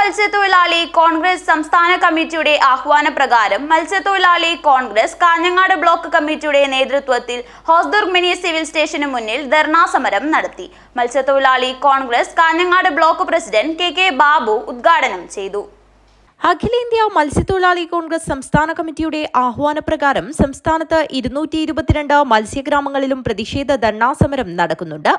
മത്സ്യത്തൊഴിലാളി കോൺഗ്രസ് സംസ്ഥാന കമ്മിറ്റിയുടെ ആഹ്വാനപ്രകാരം മത്സ്യത്തൊഴിലാളി കോൺഗ്രസ് കാഞ്ഞങ്ങാട് ബ്ലോക്ക് കമ്മിറ്റിയുടെ നേതൃത്വത്തിൽ ഹോസ്ദുർഗ് മിനി സിവിൽ സ്റ്റേഷന് മുന്നിൽ ധർണാ സമരം നടത്തി. മത്സ്യത്തൊഴിലാളി Congress Kanhangad block president K Babu ഉദ്ഘാടനം ചെയ്തു. അഖിലേന്ത്യാ മത്സ്യത്തൊഴിലാളി കോൺഗ്രസ് സംസ്ഥാന കമ്മിറ്റിയുടെ ആഹ്വാനപ്രകാരം സംസ്ഥാനത്ത് 222 മത്സ്യഗ്രാമങ്ങളിലും പ്രതിഷേധ ധർണാ സമരം നടക്കുന്നുണ്ട്.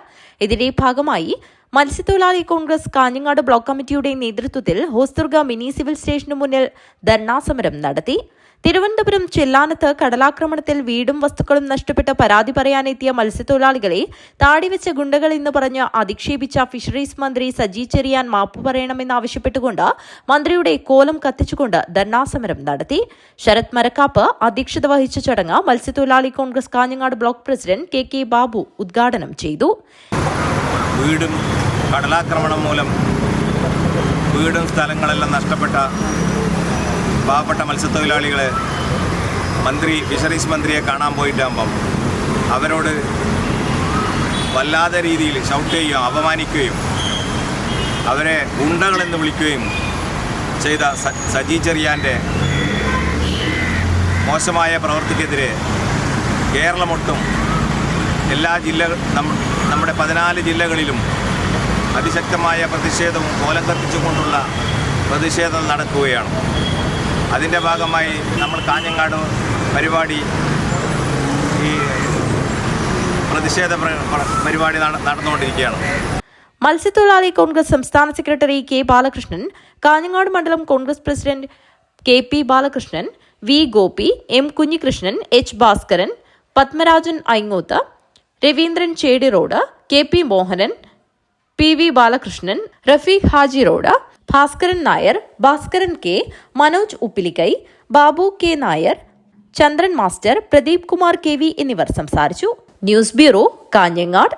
ഇതിന്റെ ഭാഗമായി മത്സ്യത്തൊഴിലാളി കോൺഗ്രസ് കാഞ്ഞങ്ങാട് ബ്ലോക്ക് കമ്മിറ്റിയുടെ നേതൃത്വത്തിൽ ഹോസ്ദുർഗ് മിനി സിവിൽ സ്റ്റേഷനു മുന്നിൽ ധർണാ സമരം നടത്തി. തിരുവനന്തപുരം ചെല്ലാനത്ത് കടലാക്രമണത്തിൽ വീടും വസ്തുക്കളും നഷ്ടപ്പെട്ട പരാതി പറയാനെത്തിയ മത്സ്യത്തൊഴിലാളികളെ താടിവെച്ച ഗുണ്ടകൾ എന്ന് പറഞ്ഞ് അധിക്ഷേപിച്ച ഫിഷറീസ് മന്ത്രി സജി ചെറിയാൻ മാപ്പ് പറയണമെന്നാവശ്യപ്പെട്ടുകൊണ്ട് മന്ത്രിയുടെ കോലം കത്തിച്ചുകൊണ്ട് ധർണാസമരം നടത്തി. ശരത് മരക്കാപ്പ് അധ്യക്ഷത വഹിച്ച ചടങ്ങ് മത്സ്യത്തൊഴിലാളി Congress Kanhangad block president K Babu ഉദ്ഘാടനം ചെയ്തു. വീടും കടലാക്രമണം മൂലം വീടും സ്ഥലങ്ങളെല്ലാം നഷ്ടപ്പെട്ട പാവപ്പെട്ട മത്സ്യത്തൊഴിലാളികളെ ഫിഷറീസ് മന്ത്രിയെ കാണാൻ പോയിട്ടാകുമ്പം അവരോട് വല്ലാതെ രീതിയിൽ ഷൗട്ട് ചെയ്യുകയും അപമാനിക്കുകയും അവരെ ഗുണ്ടകളെന്ന് വിളിക്കുകയും ചെയ്ത സജി ചെറിയാൻ്റെ മോശമായ പ്രവൃത്തിക്കെതിരെ കേരളമൊട്ടും എല്ലാ നമ്മുടെ 14 ജില്ലകളിലും അതിശക്തമായ പ്രതിഷേധവും കോലം കത്തിച്ചുകൊണ്ടുള്ള പ്രതിഷേധം നടക്കുകയാണ്. അതിൻ്റെ ഭാഗമായി നമ്മൾ കാഞ്ഞങ്ങാട് പരിപാടി ഈ പ്രതിഷേധ പരിപാടി നടന്നുകൊണ്ടിരിക്കുകയാണ്. മത്സ്യത്തൊഴിലാളി കോൺഗ്രസ് സംസ്ഥാന സെക്രട്ടറി കെ ബാലകൃഷ്ണൻ, കാഞ്ഞങ്ങാട് മണ്ഡലം Congress president K Balakrishnan, V Gopi, M Kunhikrishnan, H Bhaskaran, Padmarajan Aingoth, Raveendran Chedi road, K Mohanan, P Balakrishnan, Rafeeq Haji road, Bhaskaran Nair, Bhaskaran K, Manoj Uppilikkai, Babu K Nair, Chandran master, Pradeep Kumar KV എന്നിവർ സംസാരിച്ചു. News bureau, Kanhangad.